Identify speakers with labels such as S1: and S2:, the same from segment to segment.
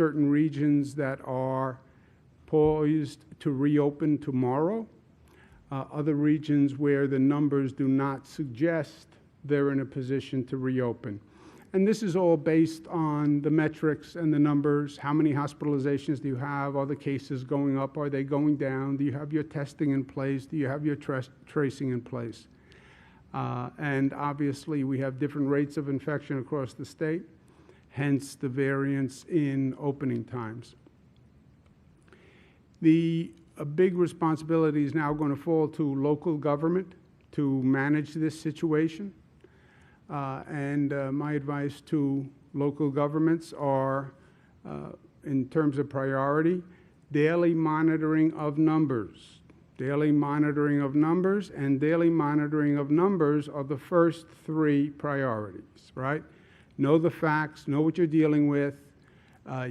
S1: certain regions that are poised to reopen tomorrow, other regions where the numbers do not suggest they're in a position to reopen. And this is all based on the metrics and the numbers. How many hospitalizations do you have? Are the cases going up? Are they going down? Do you have your testing in place? Do you have your tracing in place? And obviously, we have different rates of infection across the state, hence the variance in opening times. A big responsibility is now going to fall to local government to manage this situation. My advice to local governments are, in terms of priority, daily monitoring of numbers. Daily monitoring of numbers and daily monitoring of numbers are the first three priorities, right? Know the facts, know what you're dealing with,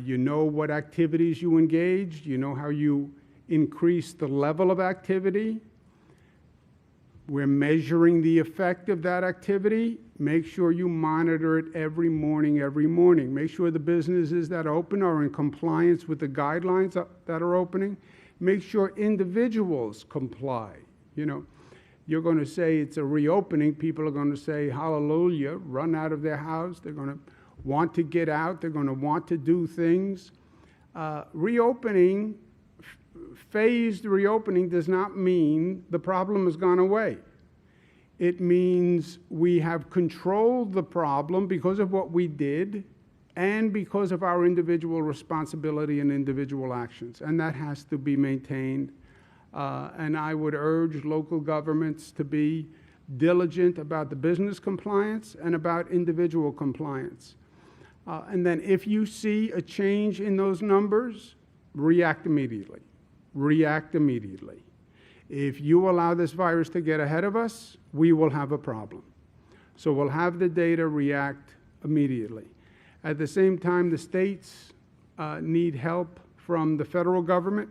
S1: you know what activities you engaged, you know how you increase the level of activity. We're measuring the effect of that activity. Make sure you monitor it every morning. Make sure the businesses that open are in compliance with the guidelines that are opening. Make sure individuals comply. You know, you're going to say it's a reopening. People are going to say hallelujah, run out of their house. They're going to want to get out. They're going to want to do things. Reopening, phased reopening does not mean the problem has gone away. It means we have controlled the problem because of what we did and because of our individual responsibility and individual actions. And that has to be maintained. And I would urge local governments to be diligent about the business compliance and about individual compliance. And then if you see a change in those numbers, react immediately. React immediately. If you allow this virus to get ahead of us, we will have a problem. So we'll have the data, react immediately. At the same time, the states need help from the federal government,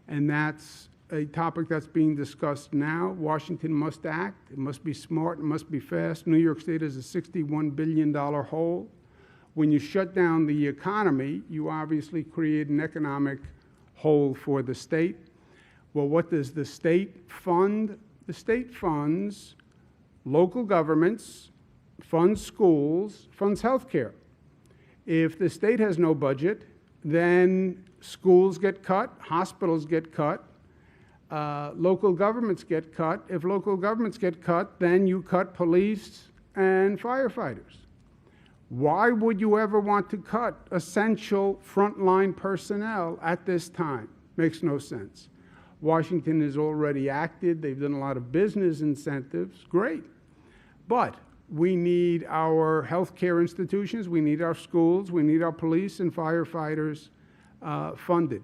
S1: and that's a topic that's being discussed now. Washington must act. It must be smart. It must be fast. New York State is a $61 billion hole. When you shut down the economy, you obviously create an economic hole for the state. Well, what does the state fund? The state funds local governments, funds schools, funds healthcare. If the state has no budget, then schools get cut, hospitals get cut, local governments get cut. If local governments get cut, then you cut police and firefighters. Why would you ever want to cut essential frontline personnel at this time? Makes no sense. Washington has already acted. They've done a lot of business incentives. Great. But we need our healthcare institutions, we need our schools, we need our police and firefighters funded.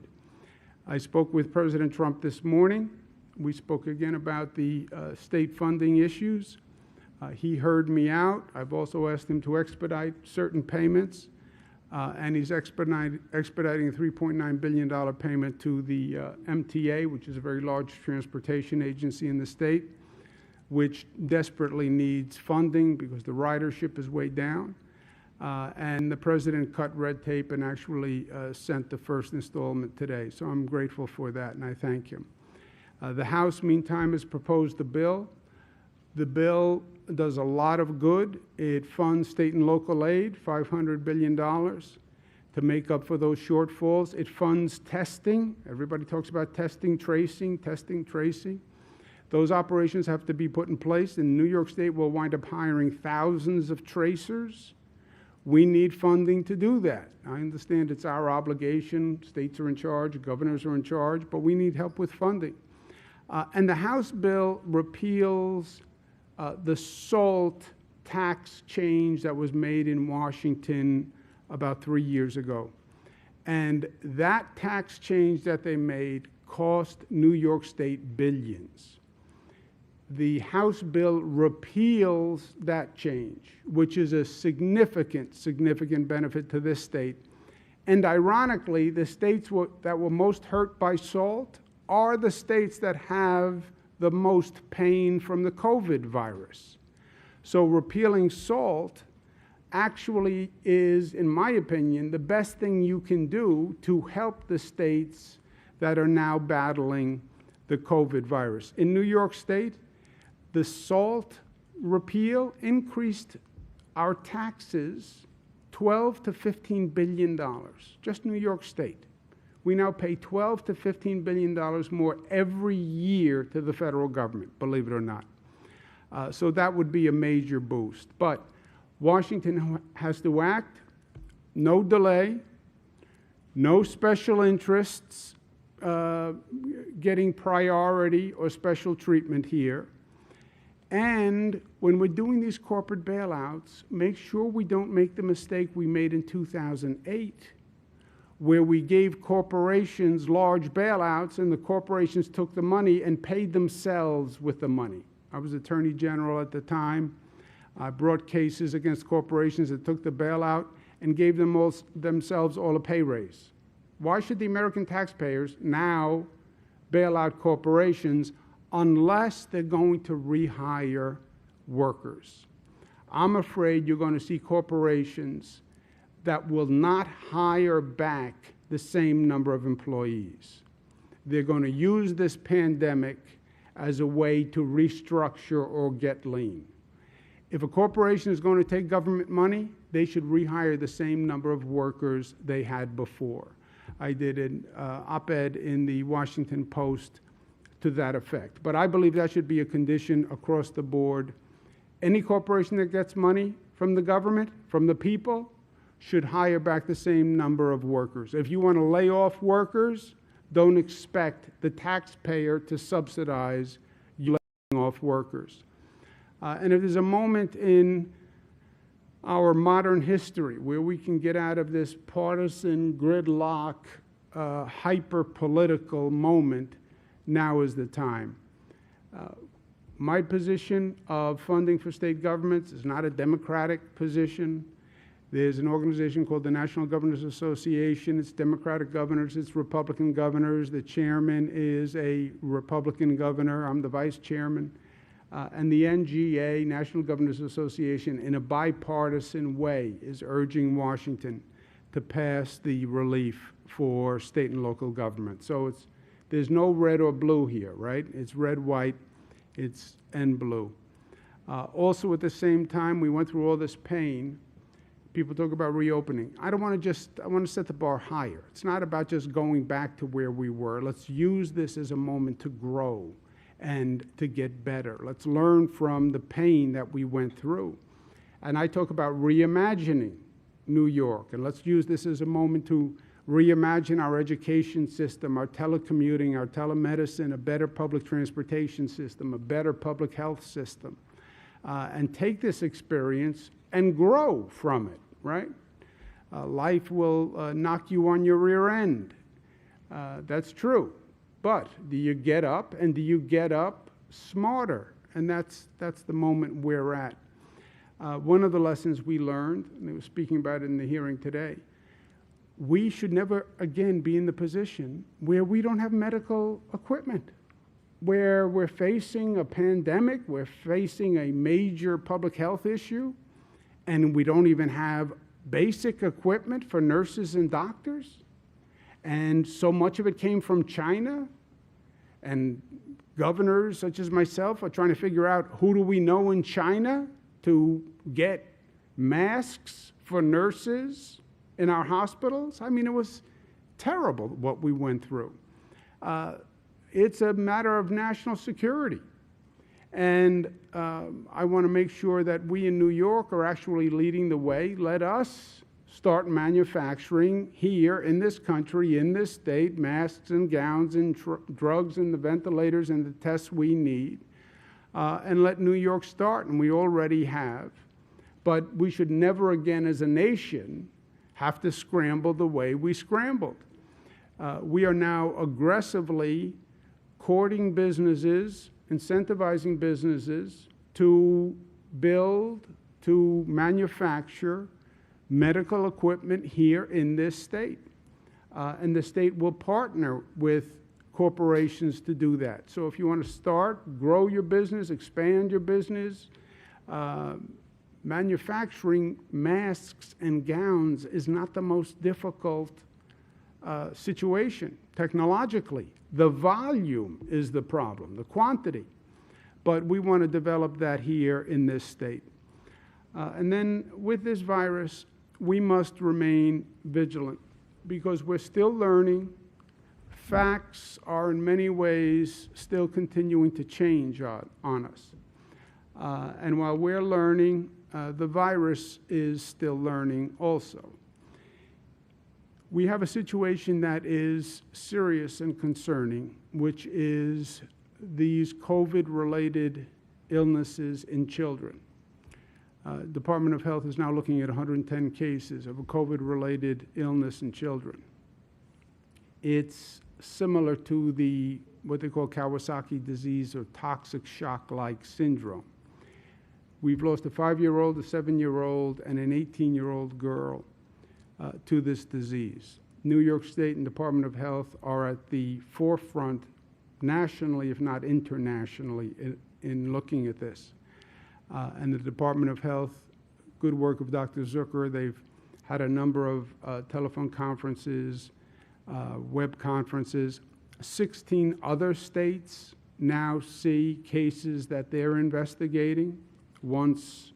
S1: I spoke with President Trump this morning. We spoke again about the state funding issues. He heard me out. I've also asked him to expedite certain payments, and he's expediting a $3.9 billion payment to the MTA, which is a very large transportation agency in the state, which desperately needs funding because the ridership is way down. And the president cut red tape and actually sent the first installment today. So I'm grateful for that, and I thank him. The House, meantime, has proposed a bill. The bill does a lot of good. It funds state and local aid, $500 billion, to make up for those shortfalls. It funds testing. Everybody talks about testing, tracing. Those operations have to be put in place, and New York State will wind up hiring thousands of tracers. We need funding to do that. I understand it's our obligation. States are in charge, governors are in charge, but we need help with funding. And the House bill repeals the SALT tax change that was made in Washington about 3 years ago. And that tax change that they made cost New York State billions. The House bill repeals that change, which is a significant benefit to this state. And ironically, the states that were most hurt by SALT are the states that have the most pain from the COVID virus. So repealing SALT actually is, in my opinion, the best thing you can do to help the states that are now battling the COVID virus. In New York State, the SALT repeal increased our taxes $12 to $15 billion, just New York State. We now pay $12 to $15 billion more every year to the federal government, believe it or not. So that would be a major boost. But Washington has to act, no delay, no special interests getting priority or special treatment here. And when we're doing these corporate bailouts, make sure we don't make the mistake we made in 2008, where we gave corporations large bailouts and the corporations took the money and paid themselves with the money. I was Attorney General at the time. I brought cases against corporations that took the bailout and gave themselves all a pay raise. Why should the American taxpayers now bail out corporations unless they're going to rehire workers? I'm afraid you're going to see corporations that will not hire back the same number of employees. They're going to use this pandemic as a way to restructure or get lean. If a corporation is going to take government money, they should rehire the same number of workers they had before. I did an op-ed in the Washington Post to that effect. But I believe that should be a condition across the board. Any corporation that gets money from the government, from the people, should hire back the same number of workers. If you want to lay off workers, don't expect the taxpayer to subsidize you laying off workers. And if there's a moment in our modern history where we can get out of this partisan gridlock, hyper-political moment, now is the time. My position of funding for state governments is not a Democratic position. There's an organization called the National Governors Association. It's Democratic governors, it's Republican governors. The chairman is a Republican governor. I'm the vice chairman. And the NGA, National Governors Association, in a bipartisan way, is urging Washington to pass the relief for state and local government. So there's no red or blue here, right? It's red, white, and blue. Also, at the same time, we went through all this pain. People talk about reopening. I want to set the bar higher. It's not about just going back to where we were. Let's use this as a moment to grow and to get better. Let's learn from the pain that we went through. And I talk about reimagining New York, and let's use this as a moment to reimagine our education system, our telecommuting, our telemedicine, a better public transportation system, a better public health system, and take this experience and grow from it, right? Life will knock you on your rear end. That's true. But do you get up, and do you get up smarter? And that's the moment we're at. One of the lessons we learned, and I was speaking about it in the hearing today, we should never again be in the position where we don't have medical equipment, where we're facing a pandemic, we're facing a major public health issue, and we don't even have basic equipment for nurses and doctors. And so much of it came from China, and governors such as myself are trying to figure out who do we know in China to get masks for nurses in our hospitals. I mean, it was terrible what we went through. It's a matter of national security. And I want to make sure that we in New York are actually leading the way. Let us start manufacturing here in this country, in this state, masks and gowns and drugs and the ventilators and the tests we need. And let New York start, and we already have. But we should never again as a nation have to scramble the way we scrambled. We are now aggressively courting businesses, incentivizing businesses to build, to manufacture medical equipment here in this state. And the state will partner with corporations to do that. So if you want to start, grow your business, expand your business, manufacturing masks and gowns is not the most difficult situation technologically. The volume is the problem, the quantity. But we want to develop that here in this state. And then with this virus, we must remain vigilant because we're still learning. Facts are in many ways still continuing to change on us. And while we're learning, the virus is still learning also. We have a situation that is serious and concerning, which is these COVID-related illnesses in children. Department of Health is now looking at 110 cases of a COVID-related illness in children. It's similar to what they call Kawasaki disease or toxic shock-like syndrome. We've lost a 5-year-old, a 7-year-old, and an 18-year-old girl to this disease. New York State and Department of Health are at the forefront nationally, if not internationally, in looking at this. And the Department of Health, good work of Dr. Zucker, they've had a number of telephone conferences, web conferences. 16 other states now see cases that they're investigating once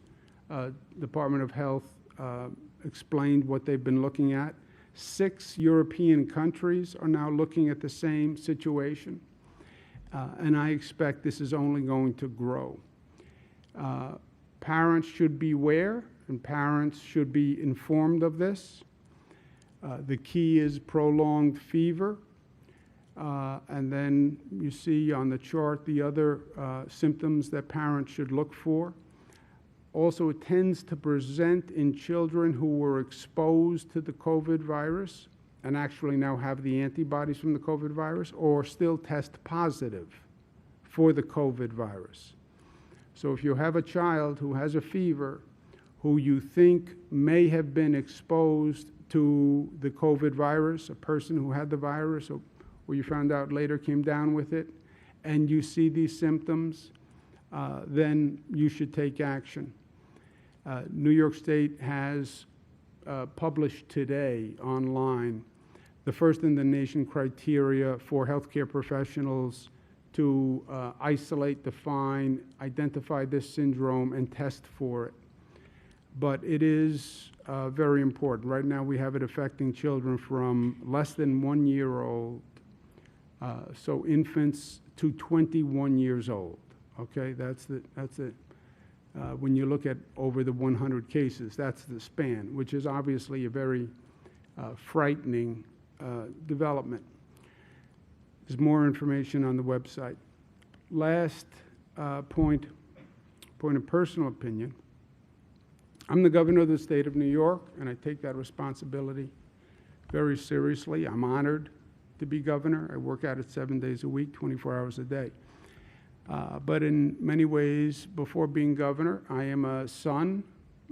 S1: Department of Health explained what they've been looking at. 6 European countries are now looking at the same situation. And I expect this is only going to grow. Parents should beware, and parents should be informed of this. The key is prolonged fever. And then you see on the chart the other symptoms that parents should look for. Also, it tends to present in children who were exposed to the COVID virus and actually now have the antibodies from the COVID virus or still test positive for the COVID virus. So if you have a child who has a fever, who you think may have been exposed to the COVID virus, a person who had the virus or you found out later came down with it, and you see these symptoms, then you should take action. New York State has published today online the first in the nation criteria for healthcare professionals to isolate, define, identify this syndrome, and test for it. But it is very important. Right now we have it affecting children from less than 1 year old, so infants to 21 years old. Okay, that's it. When you look at over the 100 cases, that's the span, which is obviously a very frightening development. There's more information on the website. Last point of personal opinion. I'm the governor of the state of New York, and I take that responsibility very seriously. I'm honored to be governor. I work at it 7 days a week, 24 hours a day. But in many ways, before being governor, I am a son,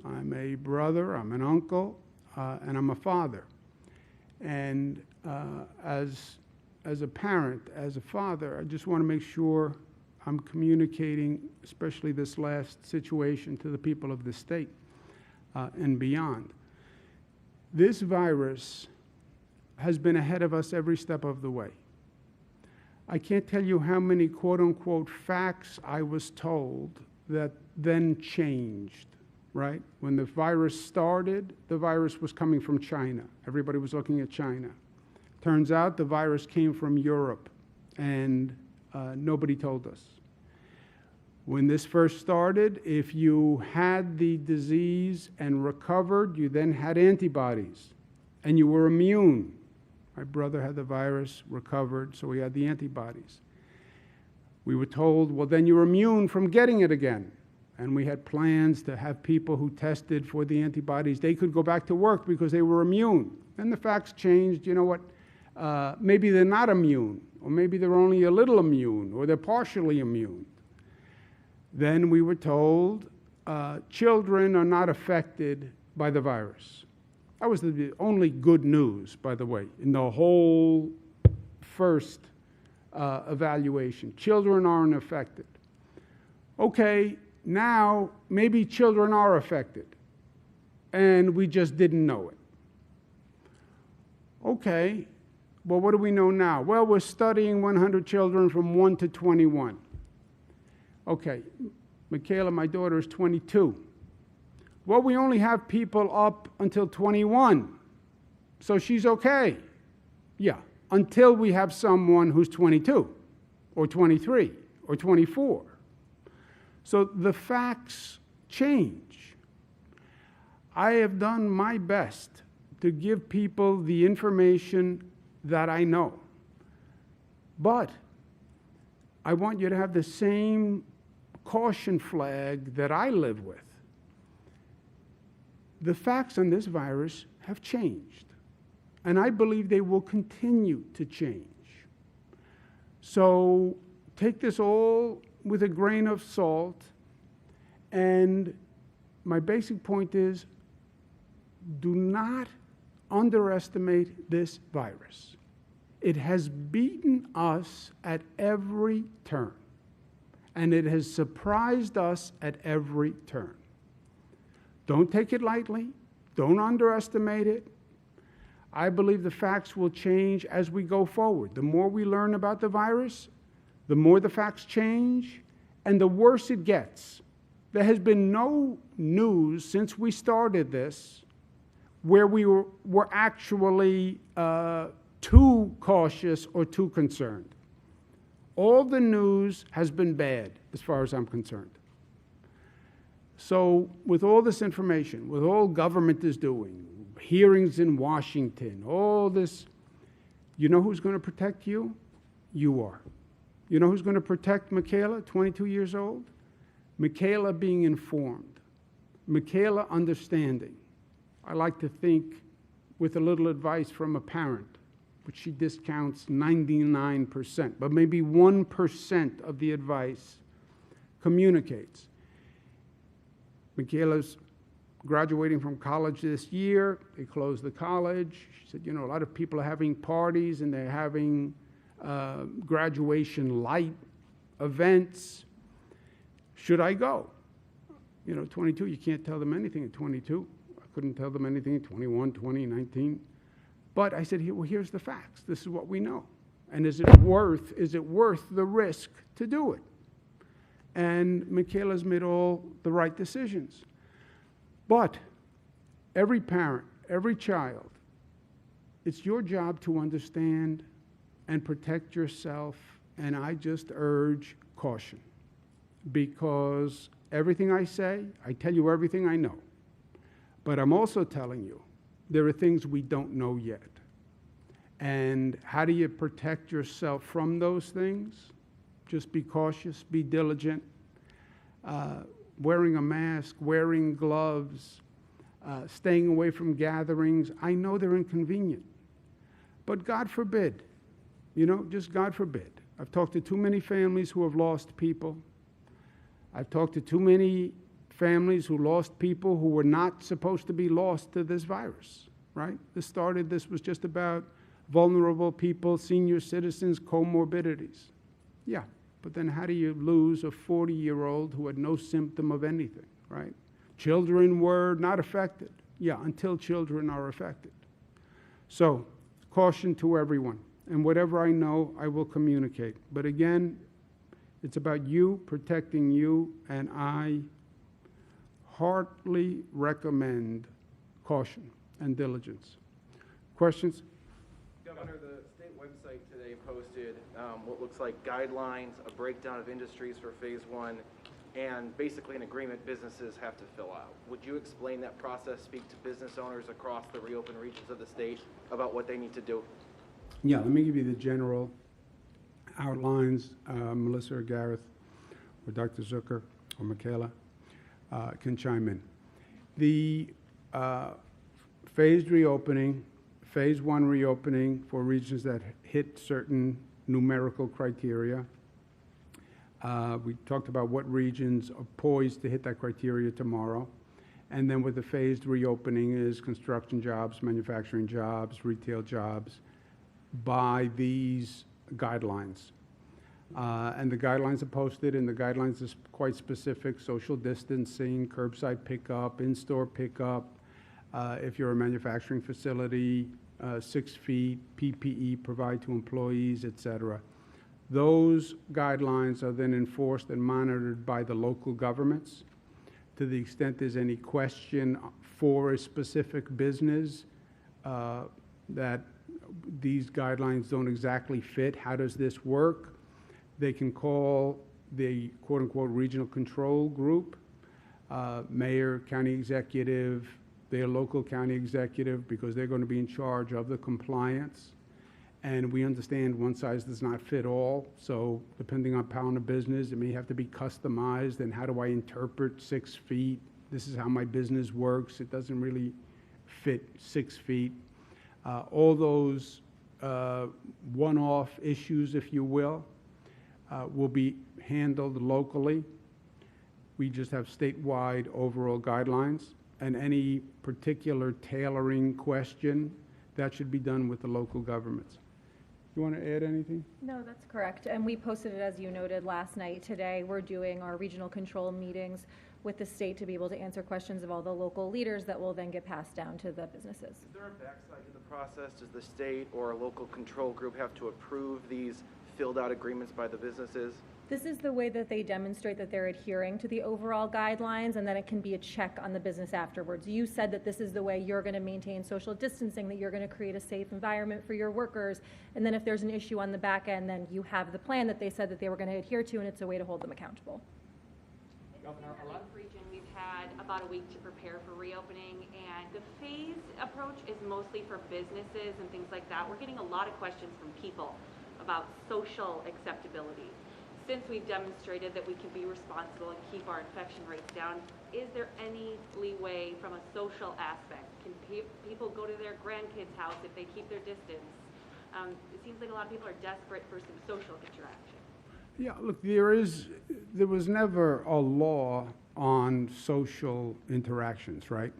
S1: I'm a brother, I'm an uncle, and I'm a father. And as a parent, as a father, I just want to make sure I'm communicating, especially this last situation, to the people of the state and beyond. This virus has been ahead of us every step of the way. I can't tell you how many quote-unquote facts I was told that then changed, right? When the virus started, the virus was coming from China. Everybody was looking at China. Turns out the virus came from Europe, and nobody told us. When this first started, if you had the disease and recovered, you then had antibodies, and you were immune. My brother had the virus, recovered, so he had the antibodies. We were told, well, then you're immune from getting it again. And we had plans to have people who tested for the antibodies, they could go back to work because they were immune. Then the facts changed. You know what? Maybe they're not immune, or maybe they're only a little immune, or they're partially immune. Then we were told children are not affected by the virus. That was the only good news, by the way, in the whole first evaluation. Children aren't affected. Okay, now maybe children are affected, and we just didn't know it. Okay, well, what do we know now? Well, we're studying 100 children from 1 to 21. Okay, Michaela, my daughter, is 22. Well, we only have people up until 21, so she's okay. Yeah, until we have someone who's 22, or 23, or 24. So the facts change. I have done my best to give people the information that I know. But I want you to have the same caution flag that I live with. The facts on this virus have changed, and I believe they will continue to change. So take this all with a grain of salt, and my basic point is, do not underestimate this virus. It has beaten us at every turn, and it has surprised us at every turn. Don't take it lightly. Don't underestimate it. I believe the facts will change as we go forward. The more we learn about the virus, the more the facts change, and the worse it gets. There has been no news since we started this where we were actually too cautious or too concerned. All the news has been bad, as far as I'm concerned. So with all this information, with all government is doing, hearings in Washington, all this, you know who's going to protect you? You are. You know who's going to protect Michaela, 22 years old? Michaela being informed. Michaela understanding. I like to think with a little advice from a parent, which she discounts 99%, but maybe 1% of the advice communicates. Michaela's graduating from college this year. They closed the college. She said, you know, a lot of people are having parties and they're having graduation light events. Should I go? You know, 22, you can't tell them anything at 22. I couldn't tell them anything at 21, 20, 19. But I said, well, here's the facts. This is what we know. And is it worth the risk to do it? And Michaela's made all the right decisions. But every parent, every child, it's your job to understand and protect yourself. And I just urge caution, because everything I say, I tell you everything I know. But I'm also telling you, there are things we don't know yet. And how do you protect yourself from those things? Just be cautious, be diligent. Wearing a mask, wearing gloves, staying away from gatherings. I know they're inconvenient, but God forbid, you know, just God forbid. I've talked to too many families who have lost people. I've talked to too many families who lost people who were not supposed to be lost to this virus, right? This was just about vulnerable people, senior citizens, comorbidities. Yeah, but then how do you lose a 40-year-old who had no symptom of anything, right? Children were not affected. Yeah, until children are affected. So, caution to everyone. And whatever I know, I will communicate. But again, it's about you, protecting you, and I heartily recommend caution and diligence. Questions?
S2: Governor, the state website today posted what looks like guidelines, a breakdown of industries for phase one, and basically an agreement businesses have to fill out. Would you explain that process, speak to business owners across the reopened regions of the state about what they need to do?
S1: Yeah, let me give you the general outlines. Melissa or Gareth or Dr. Zucker or Michaela can chime in. The phased reopening, phase one reopening for regions that hit certain numerical criteria. We talked about what regions are poised to hit that criteria tomorrow. And then with the phased reopening is construction jobs, manufacturing jobs, retail jobs by these guidelines. And the guidelines are posted, and the guidelines are quite specific: social distancing, curbside pickup, in-store pickup. If you're a manufacturing facility, 6 feet, PPE provide to employees, et cetera. Those guidelines are then enforced and monitored by the local governments. To the extent there's any question for a specific business that these guidelines don't exactly fit, how does this work? They can call the quote-unquote regional control group, mayor, county executive, their local county executive, because they're going to be in charge of the compliance. And we understand one size does not fit all, so depending on pound of business, it may have to be customized. And how do I interpret 6 feet? This is how my business works. It doesn't really fit 6 feet. All those one-off issues, if you will be handled locally. We just have statewide overall guidelines, and any particular tailoring question, that should be done with the local governments. You want to add anything?
S3: No, that's correct. And we posted it, as you noted, last night. Today, we're doing our regional control meetings with the state to be able to answer questions of all the local leaders that will then get passed down to the businesses.
S2: Is there a backside to the process? Does the state or a local control group have to approve these filled out agreements by the businesses?
S3: This is the way that they demonstrate that they're adhering to the overall guidelines, and then it can be a check on the business afterwards. You said that this is the way you're going to maintain social distancing, that you're going to create a safe environment for your workers, and then if there's an issue on the back end, then you have the plan that they said that they were going to adhere to, and it's a way to hold them accountable.
S4: In the Lake region, we've had about a week to prepare for reopening, and the phased approach is mostly for businesses and things like that. We're getting a lot of questions from people about social acceptability. Since we've demonstrated that we can be responsible and keep our infection rates down, is there any leeway from a social aspect? Can people go to their grandkids' house if they keep their distance? It seems like a lot of people are desperate for some social interaction.
S1: Yeah, look, there was never a law on social interactions, right?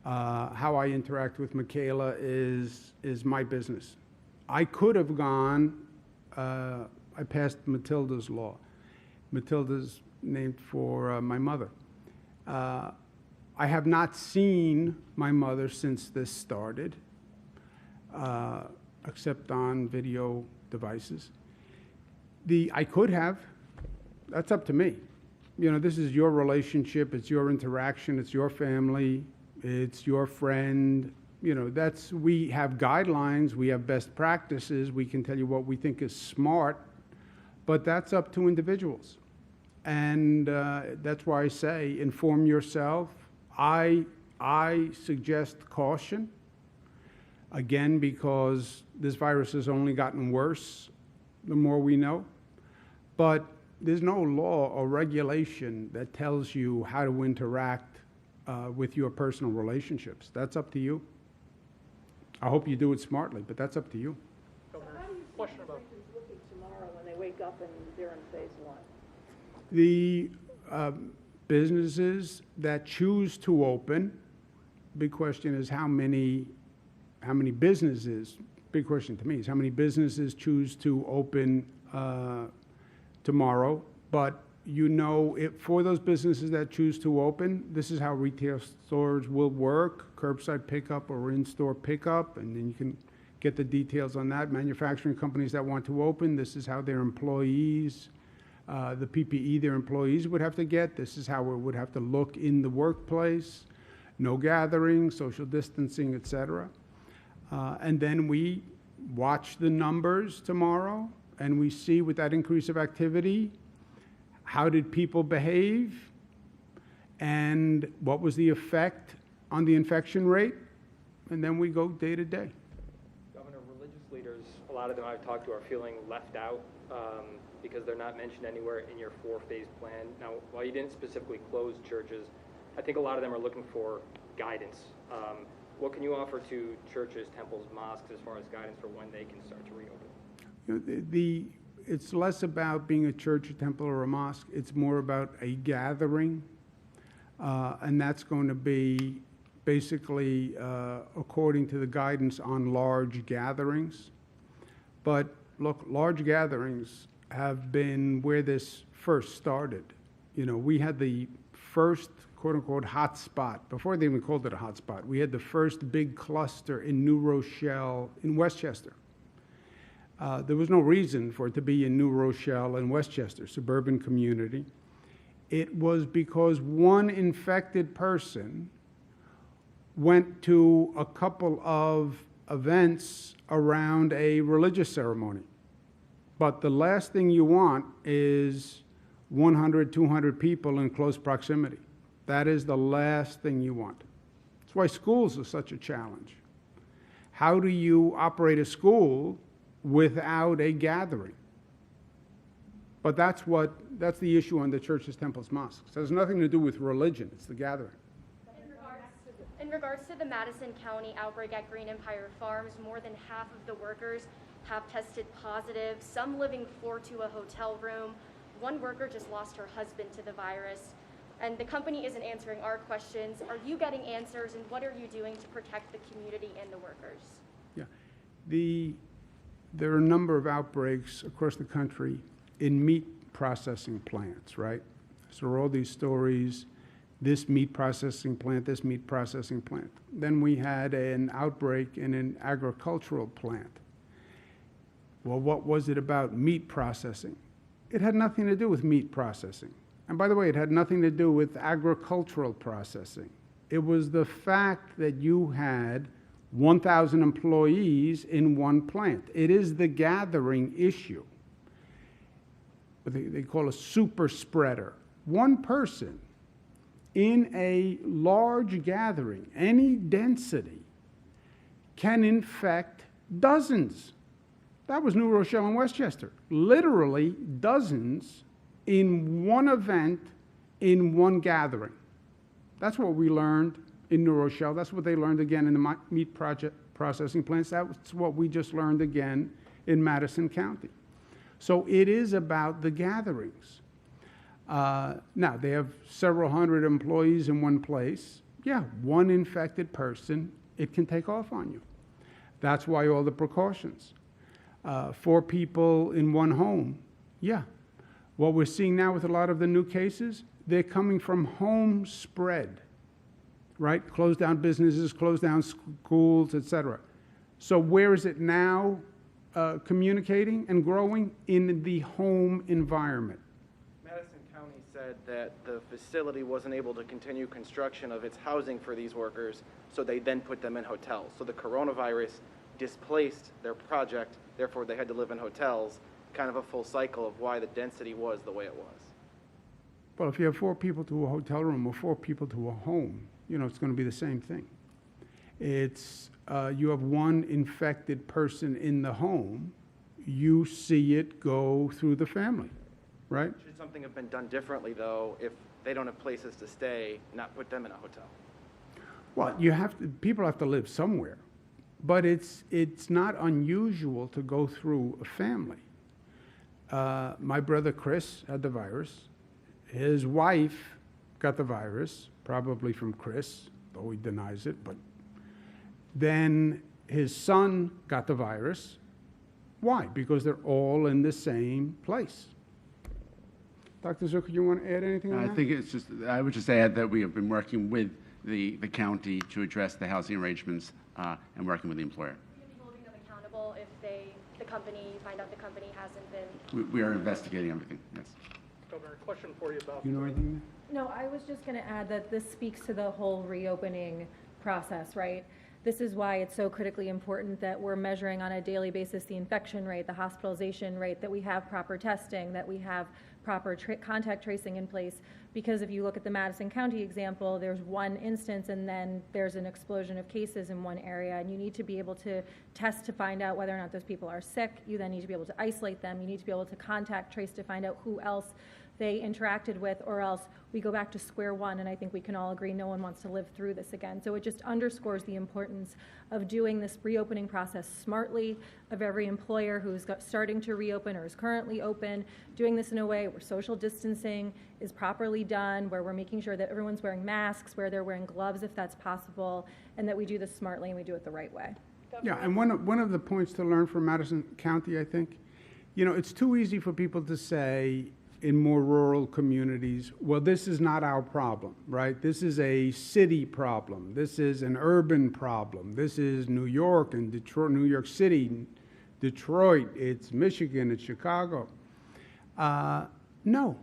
S1: How I interact with Michaela is my business. I could have gone, I passed Matilda's law. Matilda's named for my mother. I have not seen my mother since this started, except on video devices. I could have. That's up to me. You know, this is your relationship, it's your interaction, it's your family, it's your friend. You know, we have guidelines, we have best practices, we can tell you what we think is smart, but that's up to individuals. And that's why I say inform yourself. I suggest caution, again, because this virus has only gotten worse the more we know. But there's no law or regulation that tells you how to interact with your personal relationships. That's up to you. I hope you do it smartly, but that's up to you.
S5: So how do you see restrictions looking tomorrow when they wake up and they're in phase one?
S1: The businesses that choose to open, big question is how many businesses, big question to me is how many businesses choose to open tomorrow. But you know, for those businesses that choose to open, this is how retail stores will work: curbside pickup or in-store pickup, and then you can get the details on that. Manufacturing companies that want to open, this is how their employees, the PPE their employees would have to get. This is how it would have to look in the workplace: no gathering, social distancing, etc. And then we watch the numbers tomorrow, and we see with that increase of activity, how did people behave, and what was the effect on the infection rate, and then we go day to day.
S6: Governor, religious leaders, a lot of them I've talked to are feeling left out because they're not mentioned anywhere in your 4-phase plan. Now, while you didn't specifically close churches, I think a lot of them are looking for guidance. What can you offer to churches, temples, mosques as far as guidance for when they can start to reopen?
S1: You know, it's less about being a church, a temple, or a mosque. It's more about a gathering, and that's going to be basically according to the guidance on large gatherings. But look, large gatherings have been where this first started. You know, we had the first quote-unquote hot spot, before they even called it a hot spot. We had the first big cluster in New Rochelle, in Westchester. There was no reason for it to be in New Rochelle and Westchester, suburban community. It was because one infected person went to a couple of events around a religious ceremony. But the last thing you want is 100, 200 people in close proximity. That is the last thing you want. That's why schools are such a challenge. How do you operate a school without a gathering? But that's the issue on the churches, temples, mosques. It has nothing to do with religion, it's the gathering.
S7: In regards to the Madison County outbreak at Green Empire Farms, more than half of the workers have tested positive, some living floor to a hotel room. One worker just lost her husband to the virus. And the company isn't answering our questions. Are you getting answers, and what are you doing to protect the community and the workers?
S1: Yeah. There are a number of outbreaks across the country in meat processing plants, right? So there are all these stories, this meat processing plant, this meat processing plant. Then we had an outbreak in an agricultural plant. Well, what was it about meat processing? It had nothing to do with meat processing. And by the way, it had nothing to do with agricultural processing. It was the fact that you had 1,000 employees in one plant. It is the gathering issue. What they call a super spreader. One person in a large gathering, any density, can infect dozens. That was New Rochelle and Westchester. Literally dozens in one event, in one gathering. That's what we learned in New Rochelle. That's what they learned again in the meat processing plants. That's what we just learned again in Madison County. So it is about the gatherings. Now, they have several hundred employees in one place. Yeah, one infected person, it can take off on you. That's why all the precautions. 4 people in one home, yeah. What we're seeing now with a lot of the new cases, they're coming from home spread, right? Close down businesses, close down schools, et cetera. So where is it now communicating and growing? In the home environment.
S2: Madison County said that the facility wasn't able to continue construction of its housing for these workers, so they then put them in hotels. So the coronavirus displaced their project, therefore they had to live in hotels, kind of a full cycle of why the density was the way it was.
S1: Well, if you have 4 people to a hotel room or 4 people to a home, you know, it's going to be the same thing. It's, you have one infected person in the home, you see it go through the family, right?
S2: Should something have been done differently, though, if they don't have places to stay, not put them in a hotel?
S1: Well, people have to live somewhere, but it's not unusual to go through a family. My brother Chris had the virus. His wife got the virus, probably from Chris, though he denies it, but then his son got the virus. Why? Because they're all in the same place. Dr. Zucker, you want to add anything on that?
S8: I think I would just add that we have been working with the county to address the housing arrangements and working with the employer.
S7: Will you be holding them accountable if find out the company hasn't been?
S8: We are investigating everything, yes.
S6: Governor, question for you about.
S1: You know anything?
S3: No, I was just going to add that this speaks to the whole reopening process, right? This is why it's so critically important that we're measuring on a daily basis the infection rate, the hospitalization rate, that we have proper testing, that we have proper contact tracing in place. Because if you look at the Madison County example, there's one instance and then there's an explosion of cases in one area, and you need to be able to test to find out whether or not those people are sick. You then need to be able to isolate them. You need to be able to contact trace to find out who else they interacted with, or else we go back to square one, and I think we can all agree no one wants to live through this again. So it just underscores the importance of doing this reopening process smartly, of every employer who's starting to reopen or is currently open, doing this in a way where social distancing is properly done, where we're making sure that everyone's wearing masks, where they're wearing gloves if that's possible, and that we do this smartly and we do it the right way.
S1: Yeah, and one of the points to learn from Madison County, I think, You know, it's too easy for people to say in more rural communities, well, this is not our problem, right? This is a city problem. This is an urban problem. This is New York and Detroit, New York City, Detroit, it's Michigan, it's Chicago. No,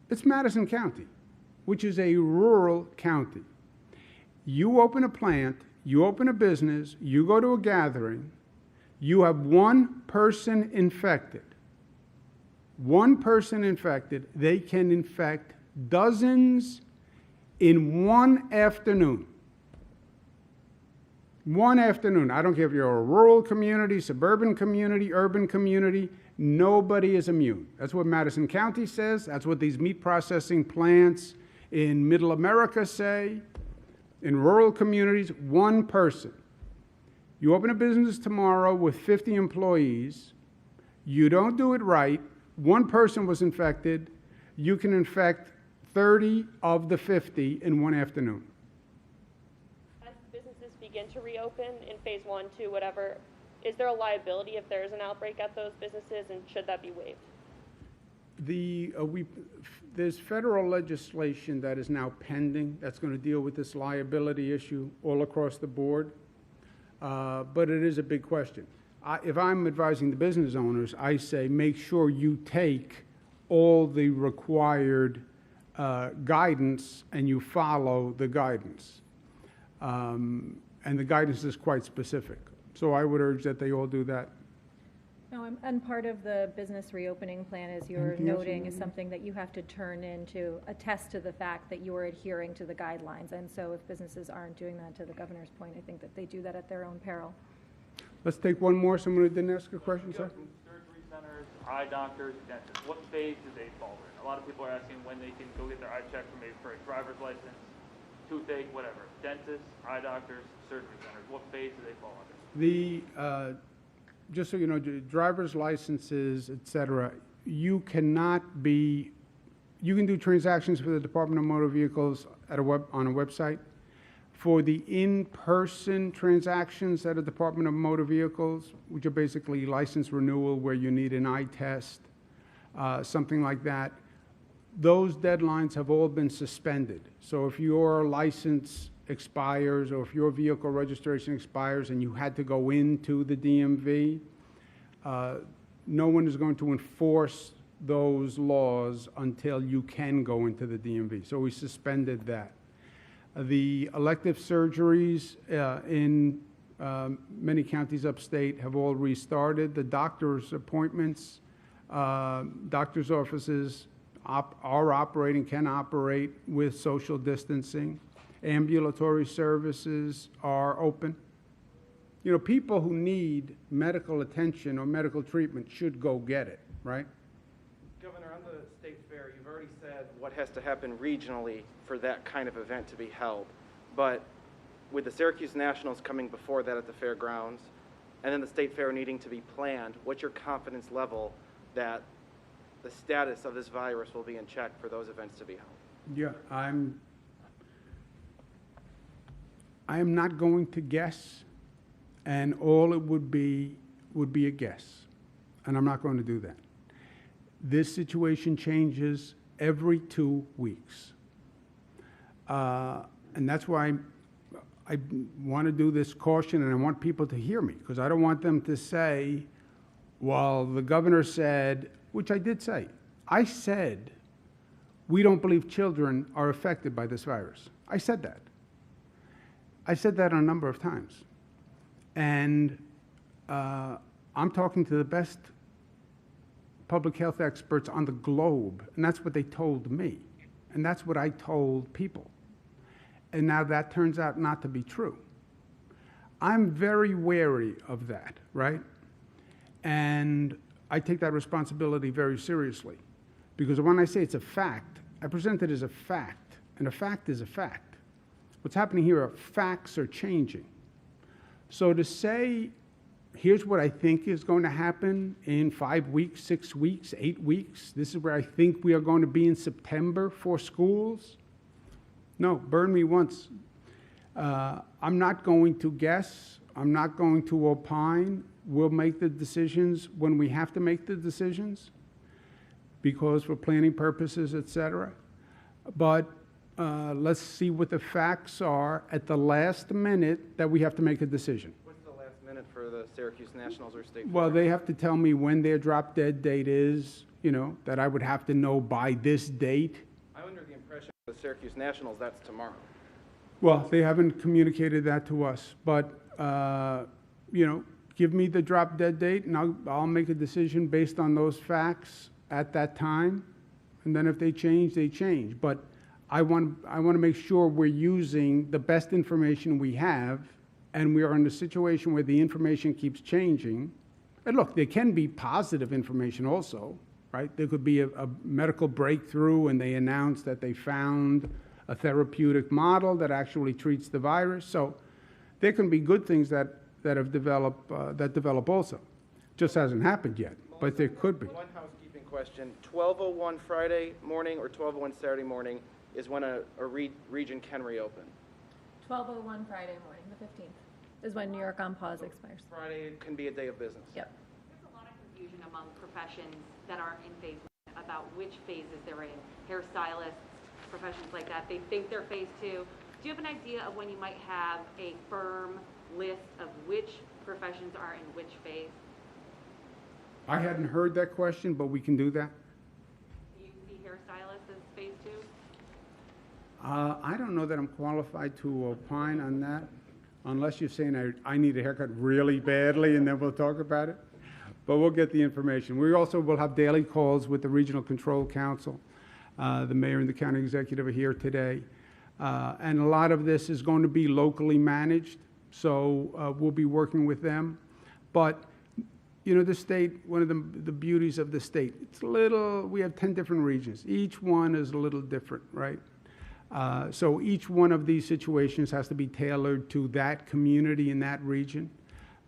S1: it's Madison County, which is a rural county. You open a plant, you open a business, you go to a gathering, you have one person infected. One person infected, they can infect dozens in one afternoon. One afternoon. I don't care if you're a rural community, suburban community, urban community, nobody is immune. That's what Madison County says. That's what these meat processing plants in Middle America say. In rural communities, one person. You open a business tomorrow with 50 employees, you don't do it right, one person was infected, you can infect 30 of the 50 in one afternoon.
S9: As businesses begin to reopen in phase 1, 2, whatever, is there a liability if there is an outbreak at those businesses, and should that be waived?
S1: There's federal legislation that is now pending that's going to deal with this liability issue all across the board, but it is a big question. If I'm advising the business owners, I say make sure you take all the required guidance and you follow the guidance. And the guidance is quite specific. So I would urge that they all do that.
S3: No, and part of the business reopening plan, as you're noting, is something that you have to turn in to attest to the fact that you are adhering to the guidelines. And so if businesses aren't doing that, to the governor's point, I think that they do that at their own peril.
S1: Let's take one more. Someone who didn't ask a question, sir?
S10: Surgery centers, eye doctors, dentists, what phase do they fall in? A lot of people are asking when they can go get their eye checked for maybe for a driver's license, toothache, whatever. Dentists, eye doctors, surgery centers, what phase do they fall under?
S1: Just so you know, driver's licenses, et cetera, you can do transactions for the Department of Motor Vehicles on a website. For the in-person transactions at the Department of Motor Vehicles, which are basically license renewal where you need an eye test, something like that, those deadlines have all been suspended. So if your license expires or if your vehicle registration expires and you had to go into the DMV, no one is going to enforce those laws until you can go into the DMV. So we suspended that. The elective surgeries in many counties upstate have all restarted. The doctor's appointments, doctor's offices are operating, can operate with social distancing. Ambulatory services are open. You know, people who need medical attention or medical treatment should go get it, right?
S2: Governor, on the state fair, you've already said what has to happen regionally for that kind of event to be held. But with the Syracuse Nationals coming before that at the fairgrounds, and then the state fair needing to be planned, what's your confidence level that the status of this virus will be in check for those events to be held?
S1: Yeah, I am not going to guess, and all it would be a guess, and I'm not going to do that. This situation changes every 2 weeks. And that's why I want to do this caution, and I want people to hear me, because I don't want them to say, well, the governor said, which I did say. I said, we don't believe children are affected by this virus. I said that. I said that a number of times. And I'm talking to the best public health experts on the globe, and that's what they told me. And that's what I told people. And now that turns out not to be true. I'm very wary of that, right? And I take that responsibility very seriously. Because when I say it's a fact, I present it as a fact, and a fact is a fact. What's happening here are facts are changing. So to say, here's what I think is going to happen in 5 weeks, 6 weeks, 8 weeks, this is where I think we are going to be in September for schools, no, burn me once. I'm not going to guess. I'm not going to opine. we'll make the decisions when we have to make the decisions, because for planning purposes, et cetera. But let's see what the facts are at the last minute that we have to make a decision.
S2: What's the last minute for the Syracuse Nationals or State?
S1: Well, they have to tell me when their drop dead date is, you know, that I would have to know by this date.
S2: I'm under the impression the Syracuse Nationals, that's tomorrow.
S1: Well, they haven't communicated that to us, but, you know, give me the drop dead date and I'll make a decision based on those facts at that time. And then if they change, they change. But I want to make sure we're using the best information we have, and we are in a situation where the information keeps changing. And look, there can be positive information also, right? There could be a medical breakthrough and they announce that they found a therapeutic model that actually treats the virus. So there can be good things that develop also. Just hasn't happened yet, but there could be.
S2: One housekeeping question. 12:01 Friday morning or 12:01 Saturday morning is when a region can reopen.
S3: 12:01 Friday morning, the 15th, is when New York on pause expires.
S2: Friday can be a day of business.
S3: Yep.
S4: There's a lot of confusion among professions that are in phase one about which phases they're in. Hairstylists, professions like that, they think they're phase two. Do you have an idea of when you might have a firm list of which professions are in which phase?
S1: I hadn't heard that question, but we can do that.
S4: Do you see hairstylists as phase two?
S1: I don't know that I'm qualified to opine on that, unless you're saying I need a haircut really badly, and then we'll talk about it. But we'll get the information. We also will have daily calls with the Regional Control Council. The mayor and the county executive are here today. And a lot of this is going to be locally managed, so we'll be working with them. But, you know, the state, one of the beauties of the state, it's a little, we have 10 different regions. Each one is a little different, right? So each one of these situations has to be tailored to that community in that region.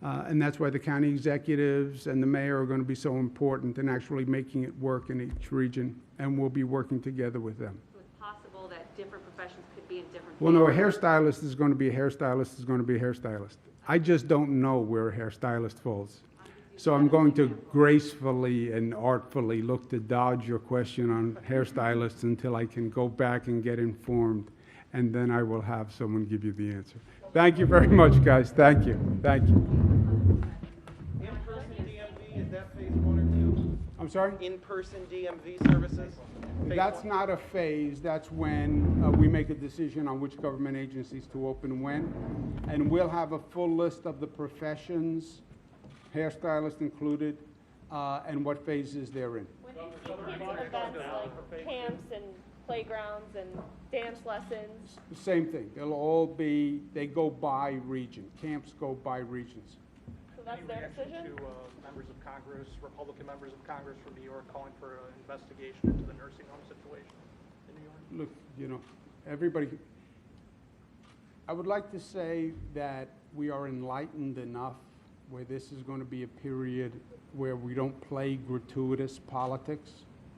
S1: And that's why the county executives and the mayor are going to be so important in actually making it work in each region, and we'll be working together with them.
S4: So it's possible that different professions could be in different
S1: Well, no, a
S4: phases.
S1: hairstylist is going to be a hairstylist is going to be a hairstylist. I just don't know where a hairstylist falls. So I'm going to gracefully and artfully look to dodge your question on hairstylists until I can go back and get informed, and then I will have someone give you the answer. Thank you very much, guys. Thank you. Thank you.
S2: In-person DMV, is that phase one or two?
S1: I'm sorry?
S2: In-person DMV services? Phase
S1: That's
S2: one?
S1: not a phase. That's when we make a decision on which government agencies to open when. And we'll have a full list of the professions, hairstylists included, and what phases they're in.
S9: When you cancel events like camps and playgrounds and dance lessons,
S1: Same thing. They'll all be, they go by region. Camps go by regions.
S9: so that's their decision?
S11: To members of Congress, Republican members of Congress from New York calling for an investigation into the nursing home situation in New York?
S1: Look, you know, everybody, I would like to say that we are enlightened enough where this is going to be a period where we don't play gratuitous politics.